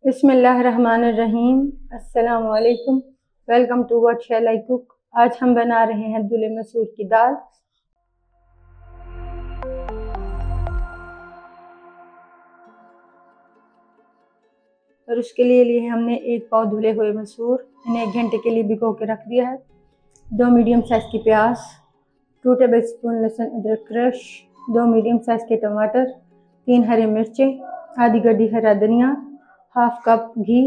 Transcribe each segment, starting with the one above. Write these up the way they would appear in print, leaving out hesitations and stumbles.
बिस्मिल्लाहिर्रहमानिर्रहीम। अस्सलामु अलैकुम। Welcome to what shall I cook. आज हम बना रहे हैं दूल्हे मसूर की दाल। और उसके लिए हमने एक पाव धुले हुए मसूर, इन्हें 1 घंटे के लिए भिगो के रख दिया है। 2 मीडियम साइज़ की प्याज, 2 टेबलस्पून लहसुन अदरक क्रश, 2 मीडियम साइज़ के टमाटर, 3 हरी मिर्चें, आधी गड्डी हरा धनिया, हाफ कप घी,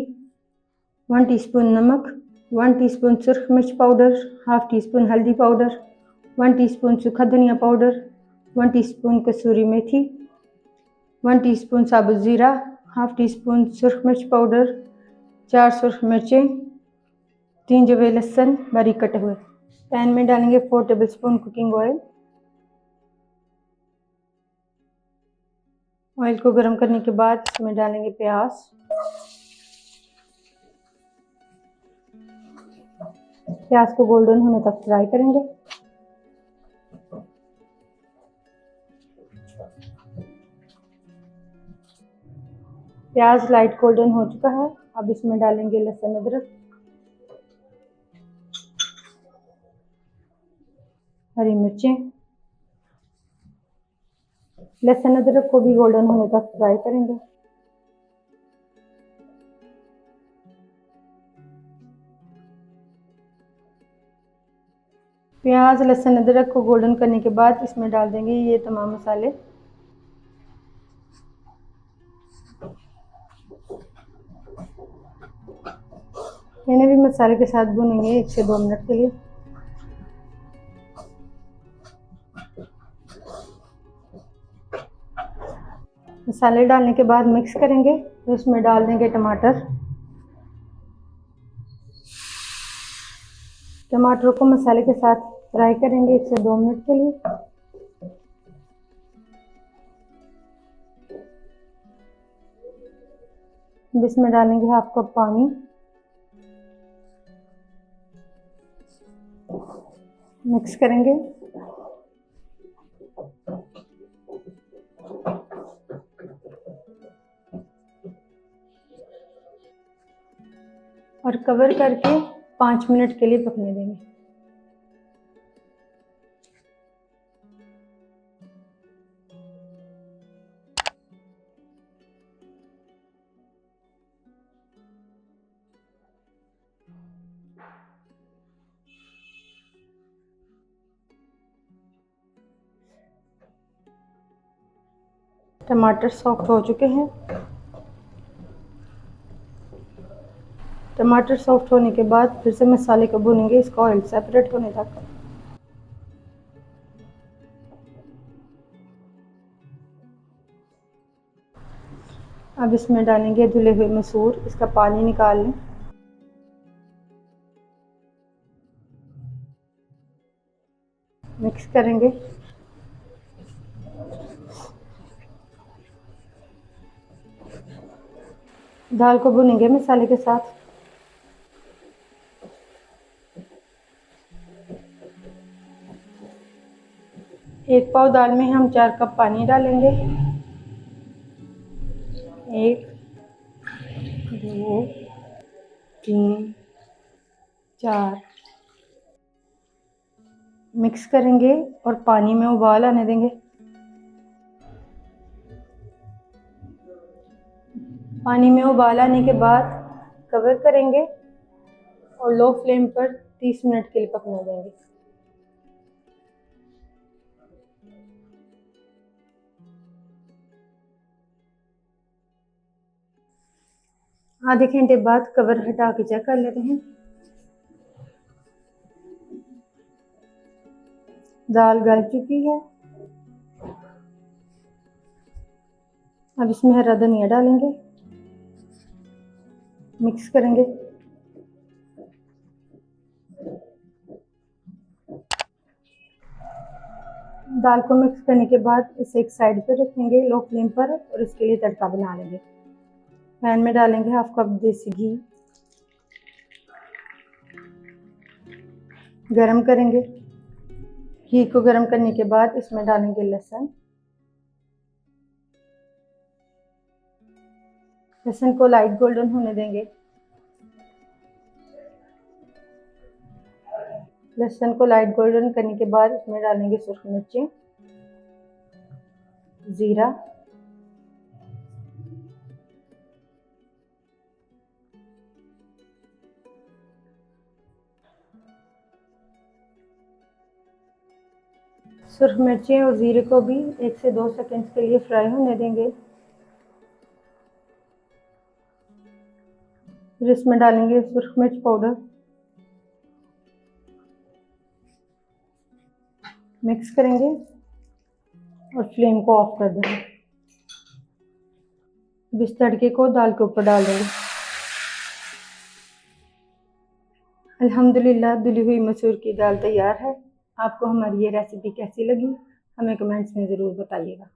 1 टीस्पून नमक, 1 टीस्पून सुर्ख मिर्च पाउडर, हाफ टीस्पून हल्दी पाउडर, 1 टीस्पून सूखा धनिया पाउडर, 1 टीस्पून कसूरी मेथी, 1 टीस्पून साबुत ज़ीरा, हाफ टीस्पून सुर्ख मिर्च पाउडर, 4 सुर्ख मिर्चें, 3 जवे लहसुन बारीक कटे हुए। पैन में डालेंगे 4 टेबलस्पून कुकिंग ऑयल। ऑयल को गर्म करने के बाद इसमें डालेंगे प्याज। प्याज को गोल्डन होने तक फ्राई करेंगे। प्याज लाइट गोल्डन हो चुका है। अब इसमें डालेंगे लहसुन अदरक, हरी मिर्चें। लहसुन अदरक को भी गोल्डन होने तक फ्राई करेंगे। प्याज लहसुन अदरक को गोल्डन करने के बाद इसमें डाल देंगे ये तमाम मसाले। इन्हें भी मसाले के साथ भूनेंगे 1 से 2 मिनट के लिए। मसाले डालने के बाद मिक्स करेंगे। तो इसमें डाल देंगे टमाटर। टमाटरों को मसाले के साथ फ्राई करेंगे 1 से 2 मिनट के लिए। अब इसमें डालेंगे हाफ कप पानी। मिक्स करेंगे। और कवर करके 5 मिनट के लिए पकने देंगे। टमाटर सॉफ्ट हो चुके हैं। टमाटर सॉफ्ट होने के बाद फिर से मसाले को भूनेंगे, इसका ऑयल सेपरेट होने तक। अब इसमें डालेंगे धुले हुए मसूर, इसका पानी निकाल लें। मिक्स करेंगे। दाल को भूनेंगे मसाले के साथ। एक पाव दाल में हम 4 कप पानी डालेंगे। 1 2 3 4। मिक्स करेंगे और पानी में उबाल आने देंगे। पानी में उबाल आने के बाद कवर करेंगे और लो फ्लेम पर 30 मिनट के लिए पकने देंगे। आधे घंटे बाद कवर हटा के चेक कर लेते हैं। दाल गल चुकी है। अब इसमें हरा धनिया डालेंगे। मिक्स करेंगे। दाल को मिक्स करने के बाद इसे एक साइड पर रखेंगे लो फ्लेम पर और इसके लिए तड़का बना लेंगे। पैन में डालेंगे हाफ कप देसी घी। गरम करेंगे। घी को गरम करने के बाद इसमें डालेंगे लहसुन, लहसुन को लाइट गोल्डन होने देंगे। लहसुन को लाइट गोल्डन करने के बाद इसमें डालेंगे सुर्ख मिर्चें, ज़ीरा, सुर्ख मिर्चें और ज़ीरे को भी 1 से 2 सेकंड के लिए फ्राई होने देंगे। फिर इसमें डालेंगे सुर्ख मिर्च पाउडर, मिक्स करेंगे और फ्लेम को ऑफ कर देंगे। अब इस तड़के को दाल के ऊपर डाल देंगे। अल्हम्दुलिल्लाह धुली हुई मसूर की दाल तैयार है। आपको हमारी ये रेसिपी कैसी लगी हमें कमेंट्स में ज़रूर बताइएगा।